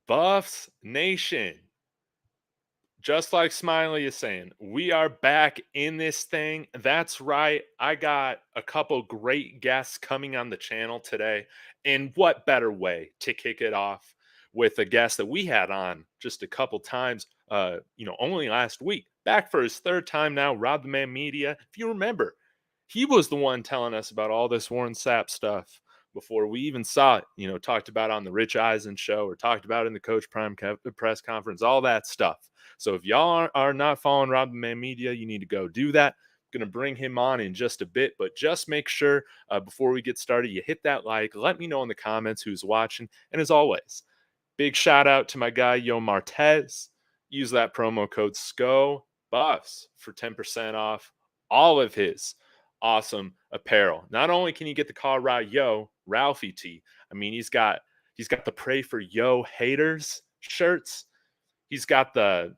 Buffs Nation, just like Smiley is saying, we are back in this thing. That's right. I got a couple great guests coming on the channel today. And what better way to kick it off with a guest that we had on just a couple times, only last week. Back for his third time now, RobDaMan Media. If you remember, he was the one telling us about all this Warren Sapp stuff before we even saw it, talked about on the Rich Eisen show or talked about in the Coach Prime press conference, all that stuff. So if y'all are not following RobDaMan Media, you need to go do that. I'm going to bring him on in just a bit, but just make sure before we get started, you hit that like. Let me know in the comments who's watching. And as always, big shout out to my guy, Yo Martez. Use that promo code SCOBuffs for 10% off all of his awesome apparel. Not only can you get the Colorado Yo Ralphie tee, I mean, he's got the Pray for Yo Haters shirts. He's got the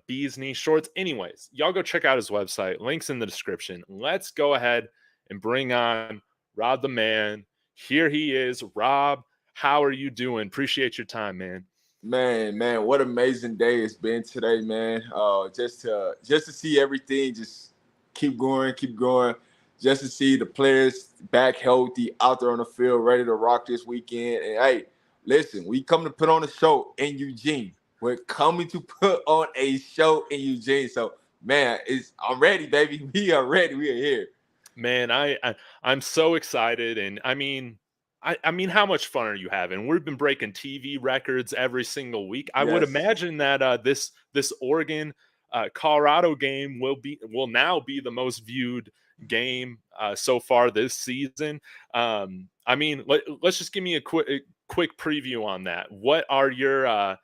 bee's knee shorts. Anyways, y'all go check out his website. Links in the description. Let's go ahead and bring on RobDaMan. Here he is. Rob, how are you doing? Appreciate your time, man. Man, what amazing day it's been today, man. Just to see everything just keep going. Just to see the players back healthy, out there on the field, ready to rock this weekend. And hey, listen, we come to put on a show in Eugene. We're coming to put on a show in Eugene. So, man, I'm ready, baby. We are ready. We are here. Man, I'm so excited. And I mean, how much fun are you having? We've been breaking TV records every single week. I would imagine that this Oregon Colorado game will now be the most viewed game so far this season. I mean, let's just give me a quick preview on that. What are your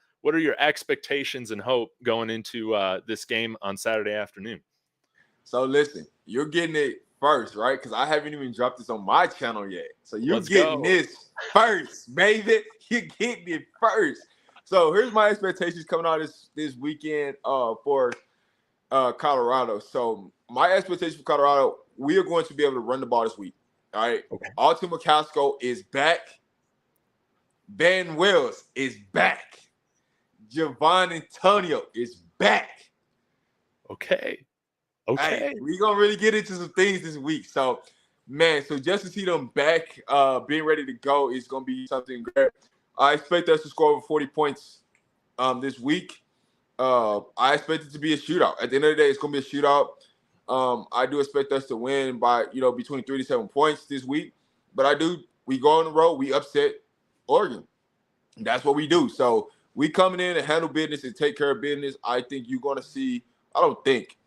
expectations and hope going into this game on Saturday afternoon? So listen, you're getting it first, right? Because I haven't even dropped this on my channel yet. So you're getting this first, baby. You're getting it first. So here's my expectations coming out this weekend for Colorado. So my expectation for Colorado, we are going to be able to run the ball this week. All right. Okay. Alton McCaskill is back. Ben Wells is back. Javon Antonio is back. Okay. Hey, we're going to really get into some things this week. So, man, just to see them back, being ready to go is going to be something great. I expect us to score over 40 points this week. I expect it to be a shootout. At the end of the day, it's going to be a shootout. I do expect us to win by, between 3 to 7 points this week. But we go on the road, we upset Oregon. That's what we do. So, we coming in and handle business and take care of business. I think you're going to see –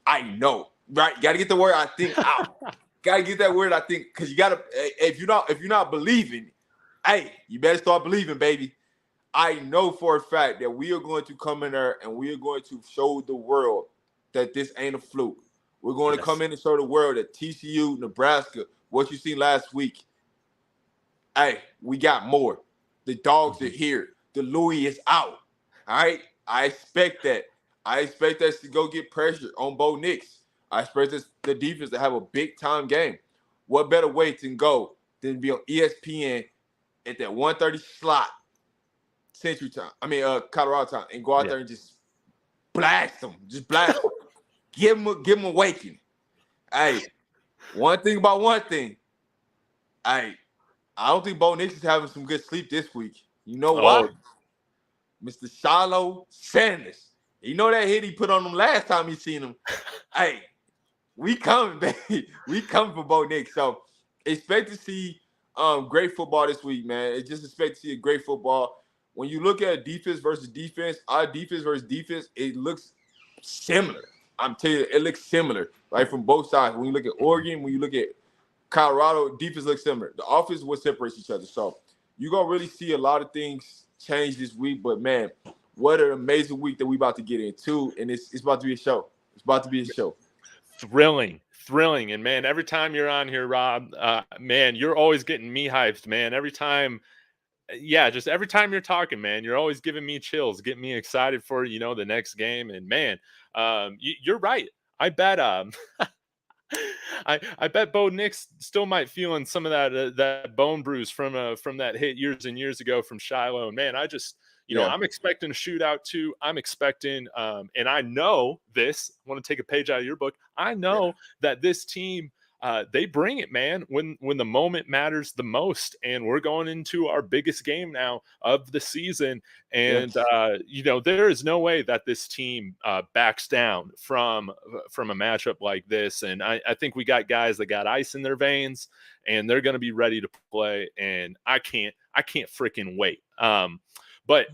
I know, right? Got to get the word I think out. Got to get that word I think, because you got to – if you're not believing, hey, you better start believing, baby. I know for a fact that we are going to come in there and we are going to show the world that this ain't a fluke. We're going to come in and show the world that TCU, Nebraska, what you seen last week, hey, we got more. The dogs are here. The Louis is out. All right? I expect that. I expect us to go get pressure on Bo Nix. I expect the defense to have a big-time game. What better way to go than be on ESPN at that 1:30 slot, Century Time. Colorado time, and go out there and just blast them. Just blast them. Give them a waking. Hey, one thing about one thing. Hey, I don't think Bo Nix is having some good sleep this week. You know why? Mr. Shiloh Sanders. You know that hit he put on him last time he seen him. Hey, we coming, baby. We coming for Bo Nix. So expect to see great football this week, man. Just expect to see a great football. When you look at defense versus defense, our defense versus defense, it looks similar. I'm telling you, it looks similar, right, from both sides. When you look at Oregon, when you look at Colorado, defense looks similar. The offense will separate each other. So you're going to really see a lot of things change this week. But, man, what an amazing week that we about to get into. And it's about to be a show. It's about to be a show. Thrilling. And, man, every time you're on here, Rob, man, you're always getting me hyped, man. Every time you're talking, man, you're always giving me chills, getting me excited for, the next game. And, man, you're right. I bet I bet Bo Nix still might feeling some of that bone bruise from that hit years and years ago from Shiloh. And man, I just I'm expecting a shootout too. I'm expecting, and I know this. I want to take a page out of your book. I know that this team, they bring it, man, when the moment matters the most. And we're going into our biggest game now of the season. And there is no way that this team backs down from a matchup like this. And I think we got guys that got ice in their veins, and they're going to be ready to play. And I can't freaking wait. But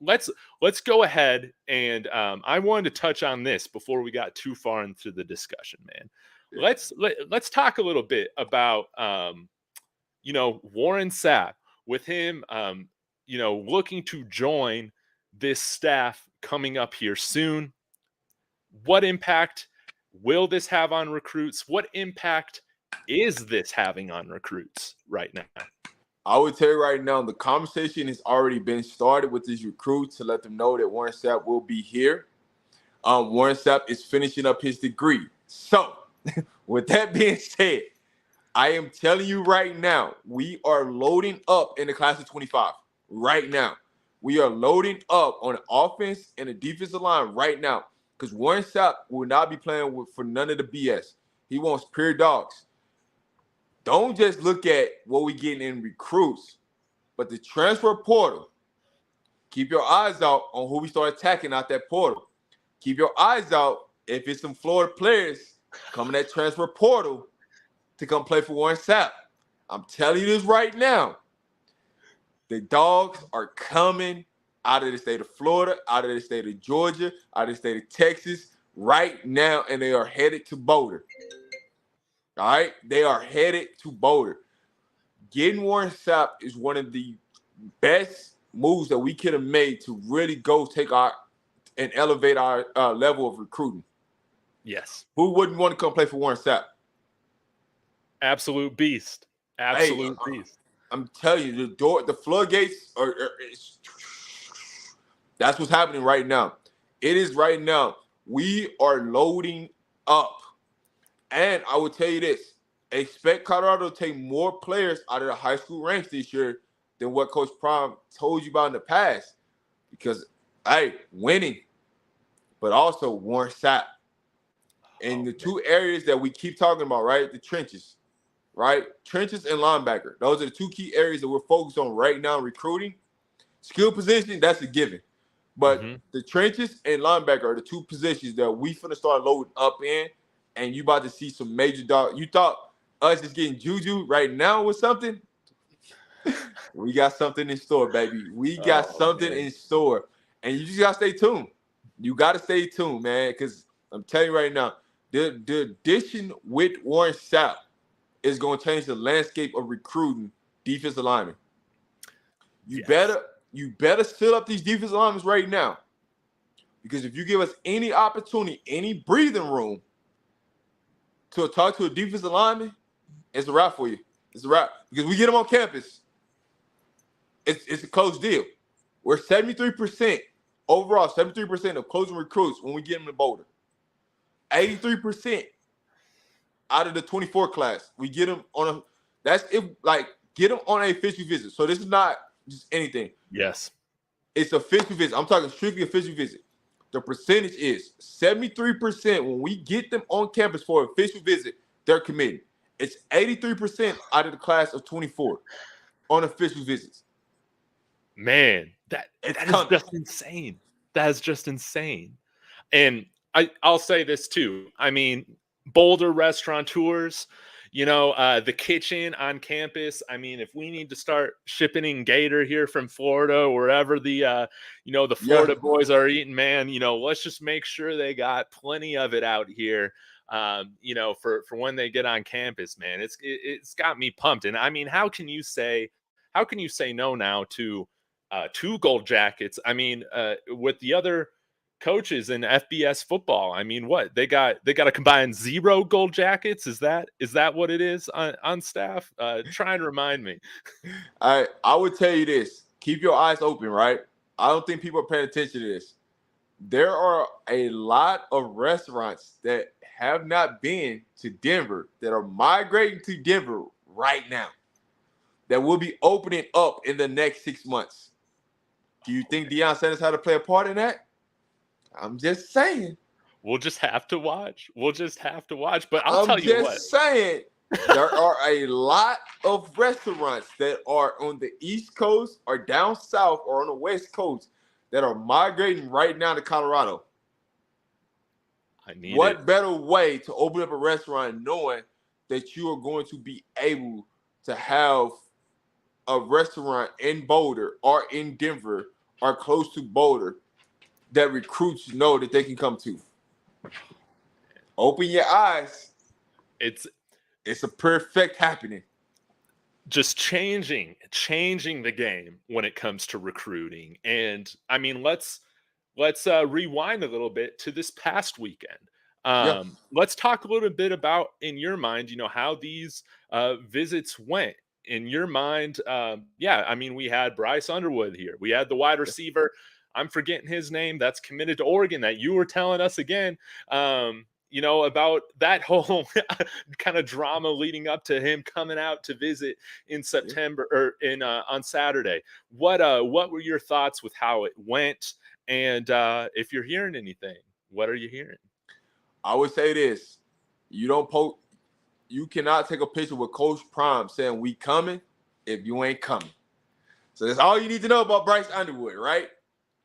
let's go ahead, and I wanted to touch on this before we got too far into the discussion, man. Let's talk a little bit about Warren Sapp, with him looking to join this staff coming up here soon. What impact will this have on recruits? What impact is this having on recruits right now? I would tell you right now, the conversation has already been started with these recruits to let them know that Warren Sapp will be here. Warren Sapp is finishing up his degree. So, with that being said, I am telling you right now, we are loading up in the class of 25 right now. We are loading up on the offense and the defensive line right now, because Warren Sapp will not be playing for none of the BS. He wants pure dogs. Don't just look at what we're getting in recruits, but the transfer portal. Keep your eyes out on who we start attacking out that portal. Keep your eyes out if it's some Florida players coming that transfer portal to come play for Warren Sapp. I'm telling you this right now. The dogs are coming out of the state of Florida, out of the state of Georgia, out of the state of Texas right now, and they are headed to Boulder. All right? They are headed to Boulder. Getting Warren Sapp is one of the best moves that we could have made to really go take our and elevate our level of recruiting. Yes. Who wouldn't want to come play for Warren Sapp? Absolute beast. Absolute beast. I'm telling you, the floodgates are that's what's happening right now. It is right now. We are loading up. And I will tell you this, expect Colorado to take more players out of the high school ranks this year than what Coach Prime told you about in the past. Because, winning, but also Warren Sapp. And the two areas that we keep talking about, right? The trenches, right? Trenches and linebacker. Those are the two key areas that we're focused on right now in recruiting. Skill position, that's a given. But the trenches and linebacker are the two positions that we finna start loading up in. And you about to see some major dog. You thought us just getting juju right now with something? We got something in store, baby. We got something in store. And you just got to stay tuned. You got to stay tuned, man, because I'm telling you right now, the addition with Warren Sapp is going to change the landscape of recruiting defensive linemen. You better fill up these defensive linemen right now, because if you give us any opportunity, any breathing room to talk to a defensive lineman, it's a wrap for you. It's a wrap. Because we get them on campus, it's a close deal. We're 73% overall, 73% of closing recruits when we get them to Boulder. 83% out of the 24 class, we get them on a – that's if get them on an official visit. So this is not just anything. Yes. It's official visit. I'm talking strictly official visit. The percentage is 73% when we get them on campus for an official visit, they're committed. It's 83% out of the class of 24 on official visits. Man, that is just insane. That is just insane. And I'll say this too. I mean, Boulder restaurateurs, the kitchen on campus. I mean, if we need to start shipping in Gator here from Florida, wherever the Florida boys are eating, man, let's just make sure they got plenty of it out here, for when they get on campus, man. It's got me pumped. And I mean, how can you say no now to 2 gold jackets? I mean, with the other coaches in FBS football, I mean, what they got a combined 0 gold jackets. Is that what it is on staff? Try and remind me. I would tell you this: keep your eyes open, right? I don't think people are paying attention to this. There are a lot of restaurants that have not been to Denver that are migrating to Denver right now that will be opening up in the next 6 months. Do you think Deion Sanders had to play a part in that? I'm just saying. We'll just have to watch. We'll just have to watch. But I'll I'm tell you what. just saying. There are a lot of restaurants that are on the East Coast or down south or on the West Coast that are migrating right now to Colorado. What better way to open up a restaurant knowing that you are going to be able to have a restaurant in Boulder or in Denver or close to Boulder that recruits know that they can come to? Open your eyes. It's a perfect happening. Just changing the game when it comes to recruiting. And I mean, let's rewind a little bit to this past weekend. Let's talk a little bit about, in your mind, how these visits went. In your mind, I mean, we had Bryce Underwood here. We had the wide receiver. I'm forgetting his name. That's committed to Oregon that you were telling us again. About that whole kind of drama leading up to him coming out to visit in September or on Saturday. What were your thoughts with how it went? And if you're hearing anything, what are you hearing? I would say this: you cannot take a picture with Coach Prime saying "we coming" if you ain't coming. So that's all you need to know about Bryce Underwood, right?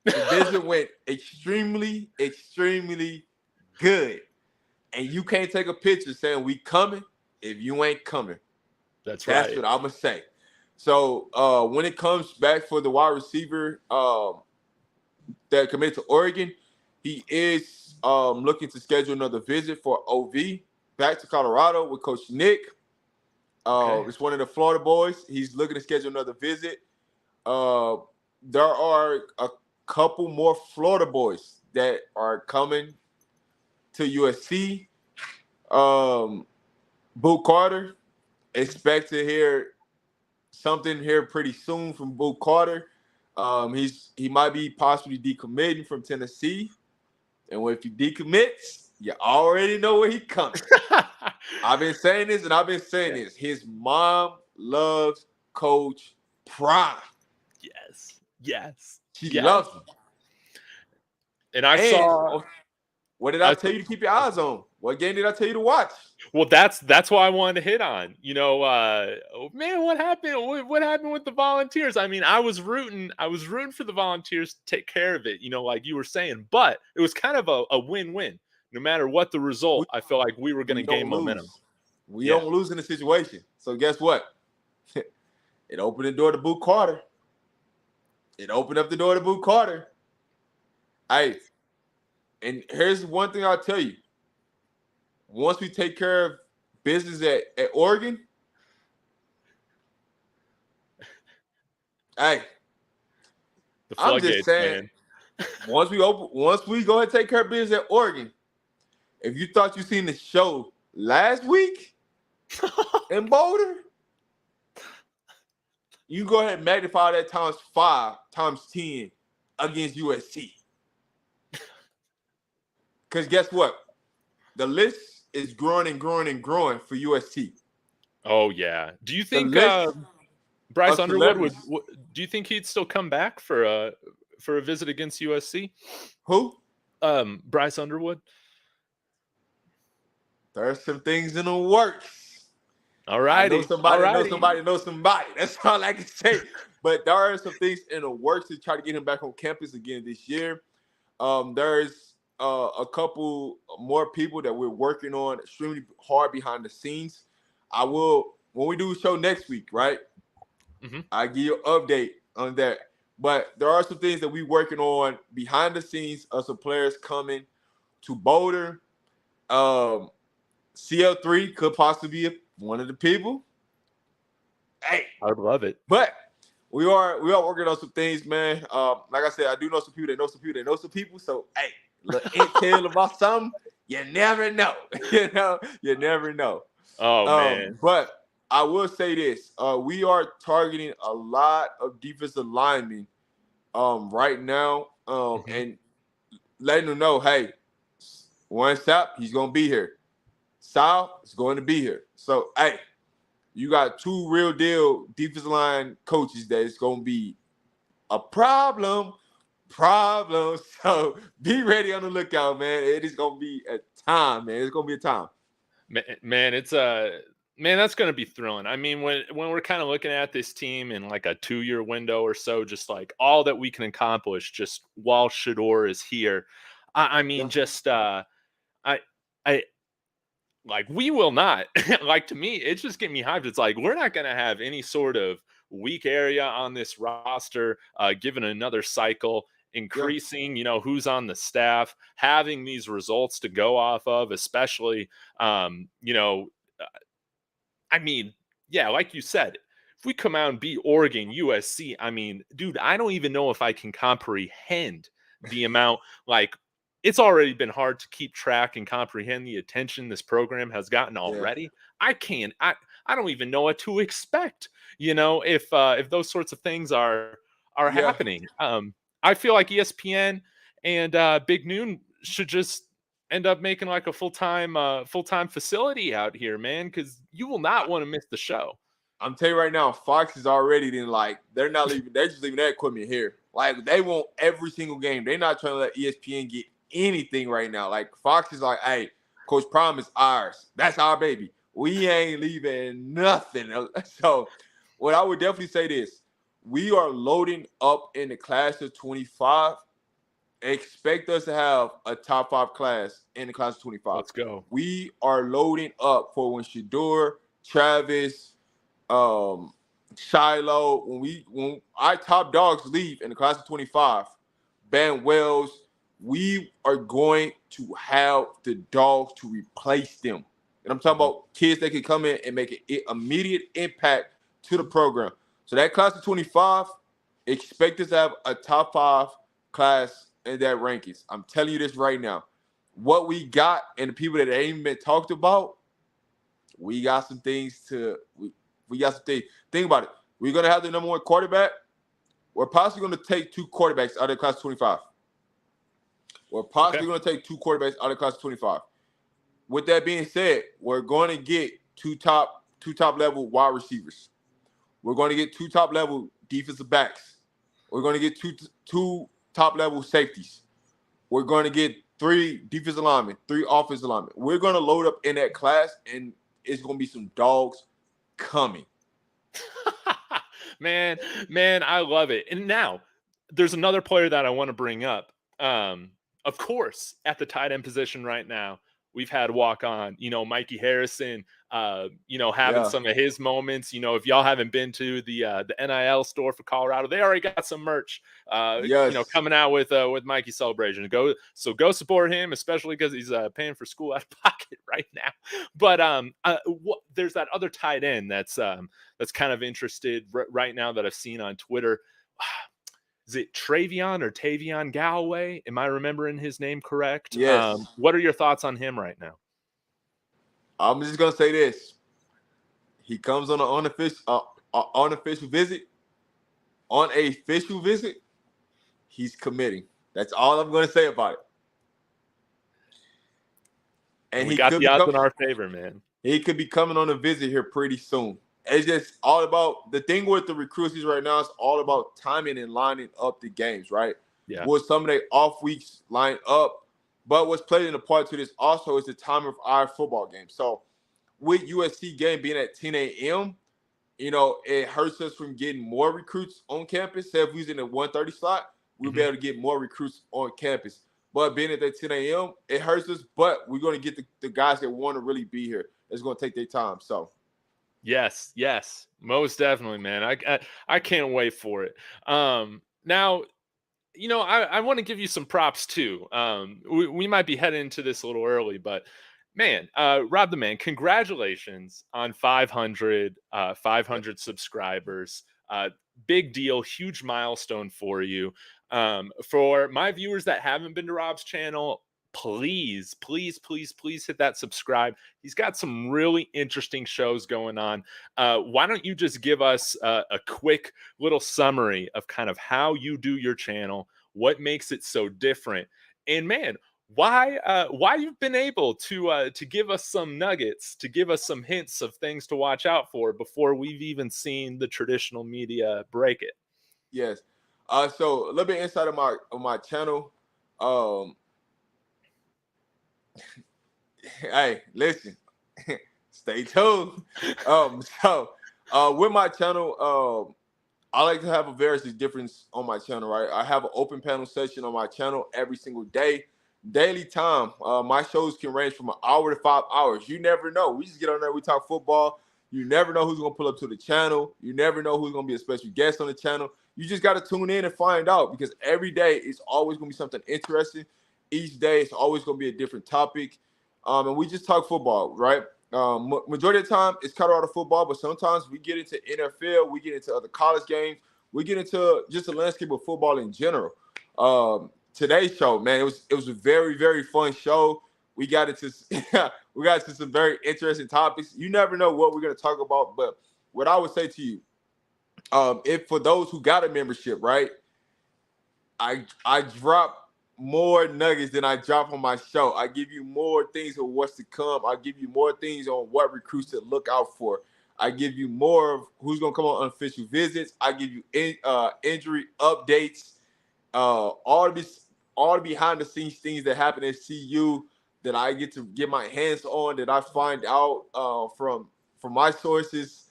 The visit went extremely, extremely good. And you can't take a picture saying "we coming" if you ain't coming. That's right. That's what I'm gonna say. So when it comes back for the wide receiver that committed to Oregon, he is looking to schedule another visit for OV back to Colorado with Coach Nick. It's one of the Florida boys. He's looking to schedule another visit. There are a couple more Florida boys that are coming to USC. Boo Carter, expect to hear something here pretty soon from Boo Carter. He might be possibly decommitting from Tennessee, and if he decommits, you already know where he's coming. I've been saying this, and I've been saying this. His mom loves Coach Prime. Yes. She loves him. And I saw. What did I tell you to keep your eyes on? What game did I tell you to watch? Well, that's why I wanted to hit on. Man, what happened? What happened with the Volunteers? I mean, I was rooting for the Volunteers to take care of it, like you were saying. But it was kind of a win-win. No matter what the result, I feel like we were going to gain momentum. We don't lose in the situation. So guess what? It opened the door to Boo Carter. It opened up the door to Boo Carter. Hey, and here's one thing I'll tell you. Once we take care of business at Oregon, hey, I'm just saying, man. once we go ahead and take care of business at Oregon, if you thought you seen the show last week in Boulder, you go ahead and magnify that times 5, times 10 against USC. Because guess what? The list is growing and growing and growing for USC. Oh, yeah. Do you think Bryce Underwood do you think he'd still come back for a visit against USC? Who? Bryce Underwood. There's some things in the works. All right. Knows somebody. That's all I can say. But there are some things in the works to try to get him back on campus again this year. There's a couple more people that we're working on extremely hard behind the scenes. When we do a show next week, right? Mm-hmm. I give you an update on that. But there are some things that we're working on behind the scenes of some players coming to Boulder. CL3 could possibly be one of the people. Hey, I would love it. But we are working on some things, man. Like I said, I do know some people that know some people that know some people. So, hey, little intel about something, you never know. You never know. Oh, man. But I will say this. We are targeting a lot of defensive linemen right now and letting them know, hey, one Sapp, he's going to be here. Sal is going to be here. So, hey, you got 2 real deal defensive line coaches that is going to be a problem. Problem. So be ready on the lookout, man. It is gonna be a time, man. It's gonna be a time. Man, it's a man, that's going to be thrilling. I mean, when we're kind of looking at this team in like a 2-year window or so, just like all that we can accomplish just while Shador is here. I mean, Yeah. just I I like we will not like to me it's just getting me hyped. It's like we're not going to have any sort of weak area on this roster, given another cycle, Yeah. increasing who's on the staff, having these results to go off of, especially um you know I mean, yeah, like you said, if we come out and beat Oregon, USC, I mean, dude, I don't even know if I can comprehend the amount. Like, it's already been hard to keep track and comprehend the attention this program has gotten Yeah. already. I can't. I don't even know what to expect. If those sorts of things are Yeah. happening. I feel like ESPN and Big Noon should just end up making like a full-time facility out here, man, because you will not want to miss the show. I'm telling you right now, Fox is already then like they're not leaving. They're just leaving that equipment here. Like they want every single game. They're not trying to let ESPN get anything right now. Like Fox is like, hey, Coach Prime is ours. That's our baby. We ain't leaving nothing. So, what I would definitely say this: we are loading up in the class of 25. Expect us to have a top 5 class in the class of 25. Let's go. We are loading up for when Shador, Travis, Shiloh, when our top dogs leave in the class of 25, Ban Wells, we are going to have the dogs to replace them. And I'm talking about kids that can come in and make an immediate impact to the program. So that class of 25, expect us to have a top 5 class in that rankings. I'm telling you this right now. What we got and the people that ain't even been talked about, we got some things to we got some things. Think about it. We're gonna have the number 1 quarterback. We're possibly gonna take 2 quarterbacks out of class 25. We're possibly gonna take 2 quarterbacks out of class 25. With that being said, we're going to get two top level wide receivers. We're going to get 2 top level defensive backs. We're going to get two top level safeties. We're going to get 3 defensive linemen, 3 offensive linemen. We're going to load up in that class, and it's going to be some dogs coming. man, I love it. And now there's another player that I want to bring up. Of course, at the tight end position right now, we've had walk on, Mikey Harrison, having Yeah. some of his moments. If y'all haven't been to the NIL store for Colorado, they already got some merch, Yes. coming out with Mikey celebration. Go support him, especially because he's paying for school out of pocket right now. But there's that other tight end that's kind of interested right now that I've seen on Twitter. Is it Travion or Tavion Galloway? Am I remembering his name correct? Yes. What are your thoughts on him right now? I'm just gonna say this: he comes on an unofficial visit. On a official visit, he's committing. That's all I'm gonna say about it. And We he got could the odds in become, our favor, man. he could be coming on a visit here pretty soon. It's just all about the thing with the recruits right now. It's all about timing and lining up the games, right? Yeah. Will some of their off weeks line up? But what's played in a part to this also is the time of our football game. So with USC game being at 10 a.m., it hurts us from getting more recruits on campus. Say if we was in the 1:30 slot, we'll be able to get more recruits on campus. But being at that 10 a.m., it hurts us. But we're going to get the guys that want to really be here. It's going to take their time. So. Yes, most definitely, man. I can't wait for it. Now, I want to give you some props too. We might be heading into this a little early, but man, RobDaMan, congratulations on 500 subscribers. Big deal, huge milestone for you. For my viewers that haven't been to Rob's channel, please hit that subscribe. He's got some really interesting shows going on. Why don't you just give us a quick little summary of kind of how you do your channel, what makes it so different, and man, why you've been able to give us some nuggets, to give us some hints of things to watch out for before we've even seen the traditional media break it. Yes. So a little bit inside of my channel. Um, hey, listen, stay tuned. With my channel, I like to have a various difference on my channel, right? I have an open panel session on my channel every single day, daily time. My shows can range from an hour to 5 hours. You never know. We just get on there, we talk football. You never know who's gonna pull up to the channel. You never know who's gonna be a special guest on the channel. You just gotta tune in and find out because every day it's always gonna be something interesting. Each day it's always gonna be a different topic. And we just talk football, right? Majority of the time it's Colorado football, but sometimes we get into NFL, we get into other college games, we get into just the landscape of football in general. Today's show, man, it was a very, very fun show. We got into we got into some very interesting topics. You never know what we're gonna talk about, but what I would say to you, if for those who got a membership, right, I drop more nuggets than I drop on my show. I give you more things of what's to come. I give you more things on what recruits to look out for. I give you more of who's gonna come on unofficial visits. I give you injury updates, all the behind the scenes things that happen at CU that I get to get my hands on, that I find out from my sources,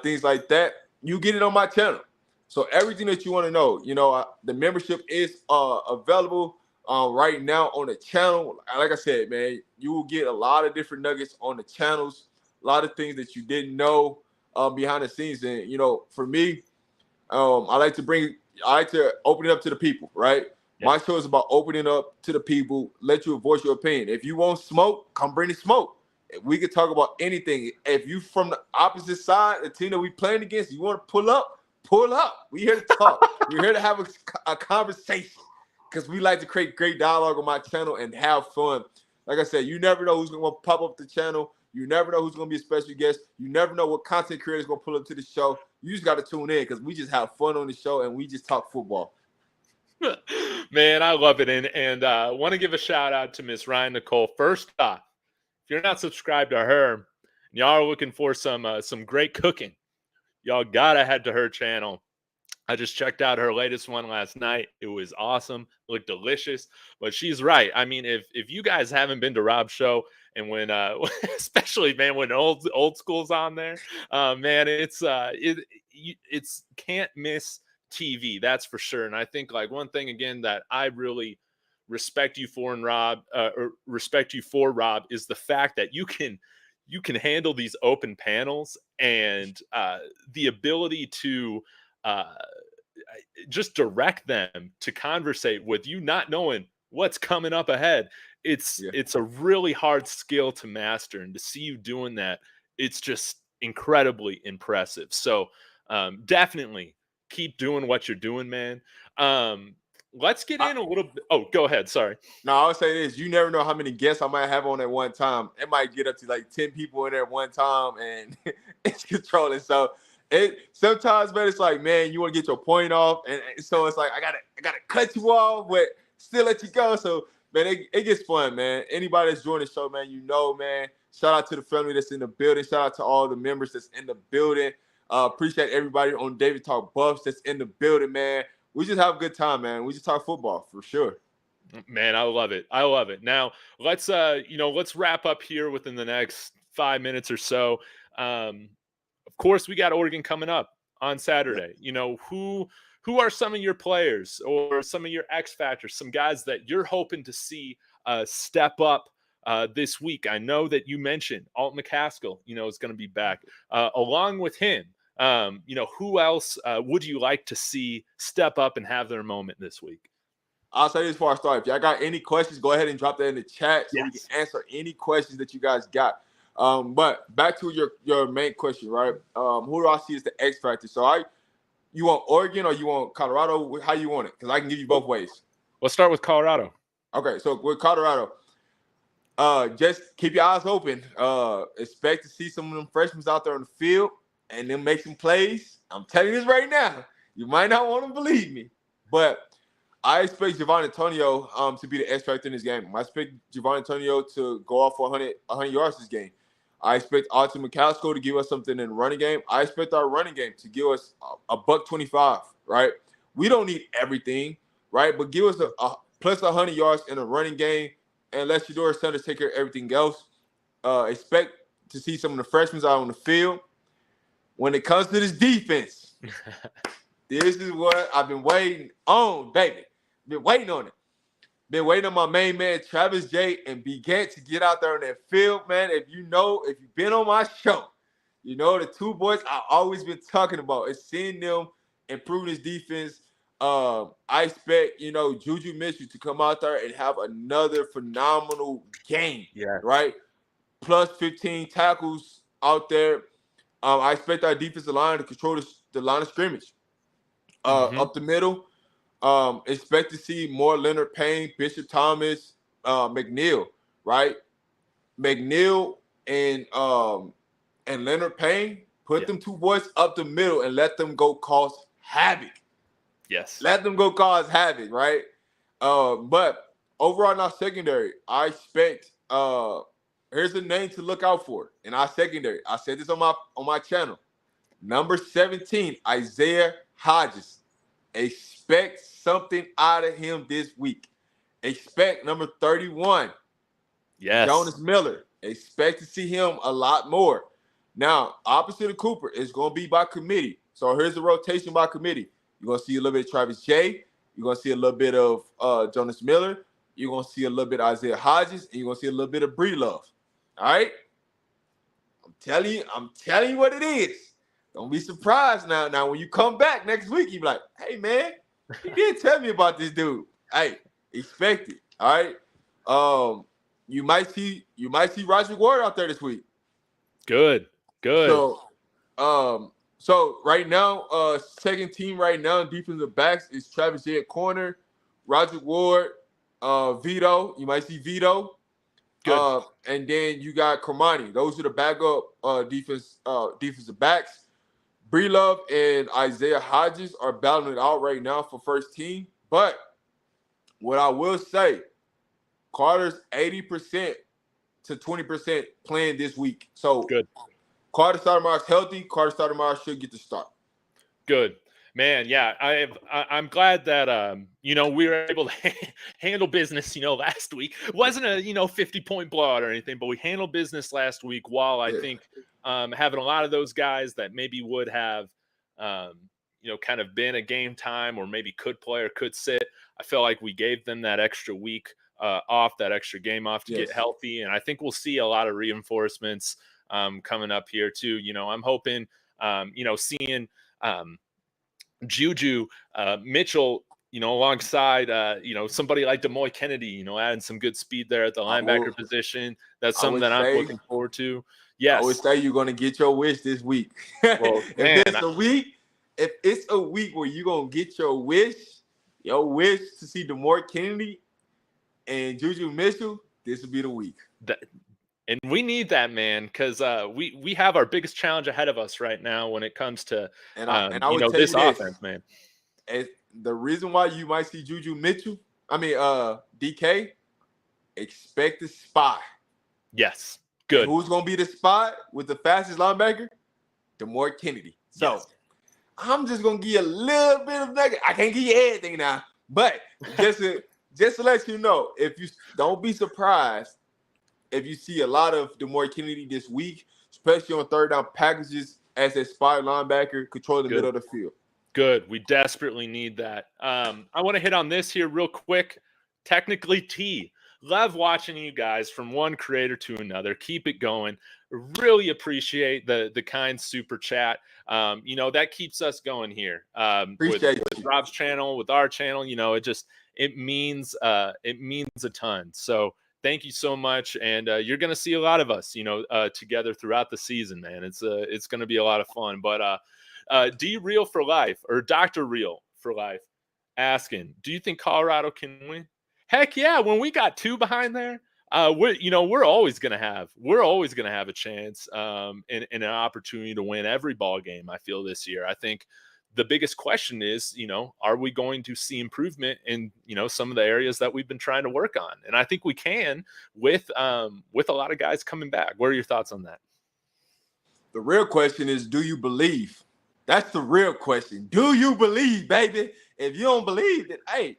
things like that. You get it on my channel. So everything that you want to know, the membership is available right now on the channel. Like I said, man, you will get a lot of different nuggets on the channels, a lot of things that you didn't know behind the scenes. And for me, I like to open it up to the people, right? Yeah. My show is about opening up to the people, let you voice your opinion. If you want smoke, come bring the smoke. We can talk about anything. If you from the opposite side, the team that we playing against, you want to pull up. Pull up. We here to talk. We're here to have a conversation because we like to create great dialogue on my channel and have fun. Like I said, you never know who's going to pop up the channel. You never know who's going to be a special guest. You never know what content creator is going to pull up to the show. You just got to tune in because we just have fun on the show and we just talk football. Man, I love it. And want to give a shout out to Miss Ryan Nicole. First off, if you're not subscribed to her, and y'all are looking for some great cooking, y'all gotta head to her channel. I just checked out her latest one last night. It was awesome. It looked delicious. But she's right. I mean, if you guys haven't been to Rob's show, and when especially man, when old school's on there, man, it's can't miss TV. That's for sure. And I think like one thing again that I really respect you for, and Rob, or respect you for, Rob, is the fact that you can handle these open panels and the ability to just direct them to conversate with you, not knowing what's coming up ahead. It's a really hard skill to master, and to see you doing that, it's just incredibly impressive. So definitely keep doing what you're doing, man. Let's get in a little bit. Oh, go ahead. Sorry. No, I would say this. You never know how many guests I might have on at one time. It might get up to like 10 people in there at one time, and it's controlling. So sometimes, man, it's like, man, you want to get your point off. And so it's like, I gotta cut you off, but still let you go. So, man, it gets fun, man. Anybody that's joining the show, man, man, shout out to the family that's in the building. Shout out to all the members that's in the building. Appreciate everybody on David Talk Buffs that's in the building, man. We just have a good time, man. We just talk football for sure. Man, I love it. I love it. Now let's let's wrap up here within the next 5 minutes or so. Of course, we got Oregon coming up on Saturday. Who are some of your players or some of your X factors, some guys that you're hoping to see step up this week? I know that you mentioned Alt McCaskill, is going to be back. Along with him, who else would you like to see step up and have their moment this week? I'll say this before I start. If y'all got any questions, go ahead and drop that in the chat so we can answer any questions that you guys got. But back to your main question, right? Who do I see as the X factor? So you want Oregon or you want Colorado? How you want it? Because I can give you both ways. Let's start with Colorado. Okay, so with Colorado, just keep your eyes open. Expect to see some of them freshmen out there on the field and then make some plays. I'm telling you this right now. You might not want to believe me, but I expect Javon Antonio to be the X factor in this game. I expect Javon Antonio to go off for 100 yards this game. I expect Alton McCaskill to give us something in the running game. I expect our running game to give us a $125, right? We don't need everything, right? But give us a plus 100 yards in a running game and let Shedeur Sanders take care of everything else. Expect to see some of the freshmen out on the field. When it comes to this defense, this is what I've been waiting on, baby. Been waiting on it. Been waiting on my main man, Travis J, and began to get out there on that field, man. If you've been on my show, you know the two boys I've always been talking about is seeing them improve this defense. I expect, Juju Mitchell to come out there and have another phenomenal game, right? Plus 15 tackles out there. I expect our defensive line to control the line of scrimmage. Up the middle, expect to see more Leonard Payne, Bishop Thomas, McNeil, right? McNeil and Leonard Payne, put them two boys up the middle and let them go cause havoc. Yes. Let them go cause havoc, right? But overall in our secondary, I expect here's a name to look out for in our secondary. I said this on my channel. Number 17, Isaiah Hodges. Expect something out of him this week. Expect number 31, Jonas Miller. Expect to see him a lot more. Now, opposite of Cooper, it's going to be by committee. So here's the rotation by committee. You're going to see a little bit of Travis J. You're going to see a little bit of Jonas Miller. You're going to see a little bit of Isaiah Hodges. And you're going to see a little bit of Bree Love. All right? I'm telling you what it is. Don't be surprised now. Now, when you come back next week, you be like, hey, man, you did tell me about this dude. Hey, expect it. All right? You might see Roger Ward out there this week. Good. So right now, second team right now, defensive backs is Travis J at corner, Roger Ward, Vito. You might see Vito. Good. And then you got Kermani. Those are the backup defensive backs. Bree Love and Isaiah Hodges are battling it out right now for first team. But what I will say, Carter's 80% to 20% playing this week. So good. Carter Stoudemire's healthy. Carter Stoudemire should get the start. Good. Man, yeah, I'm glad that we were able to handle business, last week. It wasn't a 50-point blowout or anything, but we handled business last week while I think having a lot of those guys that maybe would have kind of been a game time or maybe could play or could sit. I feel like we gave them that extra week off, that extra game off to get healthy, and I think we'll see a lot of reinforcements coming up here too. I'm hoping seeing Juju Mitchell, alongside, somebody like Demoy Kennedy, adding some good speed there at the linebacker position. That's something that I'm looking forward to. Yes. I would say you're going to get your wish this week. Well, if it's a week where you're going to get your wish to see Demoy Kennedy and Juju Mitchell, this will be the week. And we need that, man, because we have our biggest challenge ahead of us right now when it comes to this offense, man. And the reason why you might see Juju Mitchell, DK, expect the spy. Yes, good. And who's going to be the spy with the fastest linebacker? Demoy Kennedy. So I'm just going to give you a little bit of nugget. I can't give you everything now, but just to let you know, if you don't be surprised if you see a lot of Demoy Kennedy this week, especially on third down packages as a spy linebacker, controlling the middle of the field. Good. We desperately need that. I want to hit on this here real quick. Technically T. Love watching you guys from one creator to another. Keep it going. Really appreciate the kind super chat. That keeps us going here. With Rob's channel, with our channel, it means a ton. So thank you so much, and you're going to see a lot of us, together throughout the season, man. It's going to be a lot of fun. But D Real for Life, or Dr. Real for Life, asking, do you think Colorado can win? Heck yeah! When we got two behind there, we're always going to have a chance and an opportunity to win every ball game. I feel this year. I think the biggest question is, are we going to see improvement in, some of the areas that we've been trying to work on? And I think we can with a lot of guys coming back. What are your thoughts on that? The real question is, do you believe? That's the real question. Do you believe, baby? If you don't believe, then hey,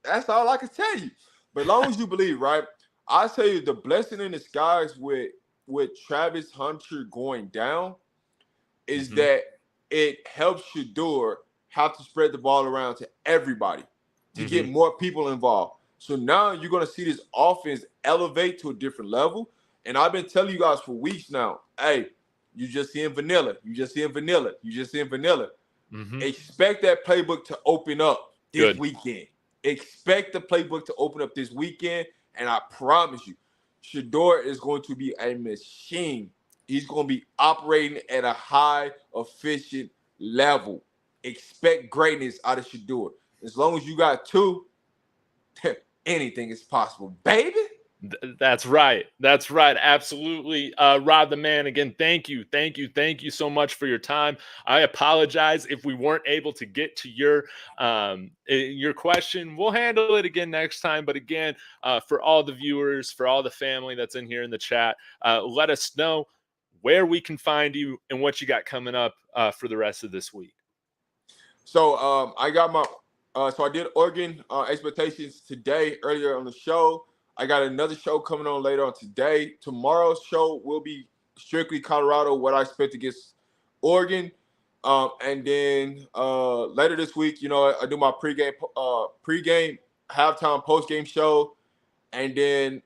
that's all I can tell you. But as long as you believe, right? I tell you the blessing in disguise with Travis Hunter going down is that it helps Shador have to spread the ball around to everybody to get more people involved. So now you're going to see this offense elevate to a different level. And I've been telling you guys for weeks now, hey, you just seeing vanilla. You just seeing vanilla. You just seeing vanilla. Expect that playbook to open up this weekend. Expect the playbook to open up this weekend. And I promise you, Shador is going to be a machine. He's going to be operating at a high, efficient level. Expect greatness out of Shador. As long as you got two, anything is possible, baby. That's right. That's right. Absolutely. RobDaMan, again, thank you. Thank you. Thank you so much for your time. I apologize if we weren't able to get to your question. We'll handle it again next time. But again, for all the viewers, for all the family that's in here in the chat, let us know where we can find you and what you got coming up for the rest of this week. So I got my so I did Oregon expectations today earlier on the show. I got another show coming on later on today. Tomorrow's show will be strictly Colorado, what I expect against Oregon. And then later this week, you know, I do my pregame, halftime, postgame show. And then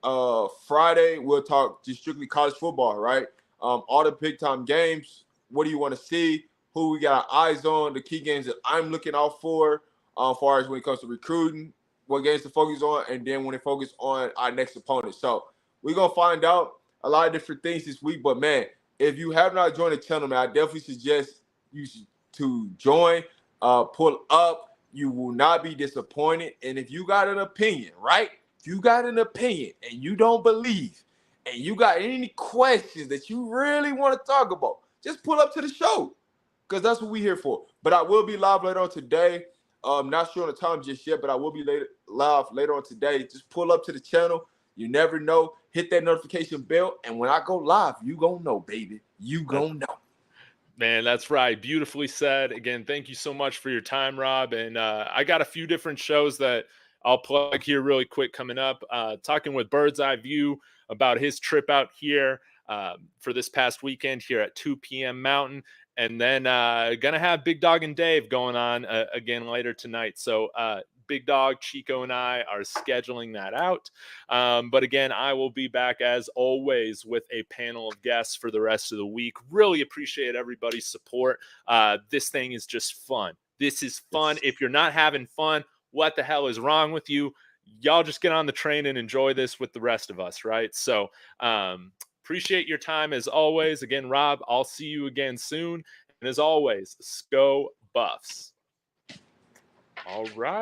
Friday, we'll talk just strictly college football, right? All the big time games. What do you want to see? Who we got our eyes on? The key games that I'm looking out for as far as when it comes to recruiting, what games to focus on, and then when they focus on our next opponent. So we're going to find out a lot of different things this week. But, man, if you have not joined the channel, man, I definitely suggest you to join, pull up. You will not be disappointed. And if you got an opinion, right? If you got an opinion and you don't believe and you got any questions that you really want to talk about, just pull up to the show because that's what we're here for. But I will be live later on today. Not sure on the time just yet, but I will be live later on today. Just pull up to the channel. You never know. Hit that notification bell. And when I go live, you gonna know, baby. You gonna know. Man, that's right. Beautifully said. Again, thank you so much for your time, Rob. And I got a few different shows that I'll plug here really quick coming up. Talking with Bird's Eye View about his trip out here for this past weekend here at 2 p.m. Mountain. And then going to have Big Dog and Dave going on again later tonight. So Big Dog, Chico, and I are scheduling that out. But again, I will be back as always with a panel of guests for the rest of the week. Really appreciate everybody's support. This thing is just fun. This is fun. If you're not having fun, what the hell is wrong with you? Y'all just get on the train and enjoy this with the rest of us, right? So appreciate your time as always. Again, Rob, I'll see you again soon. And as always, Go Buffs. All right.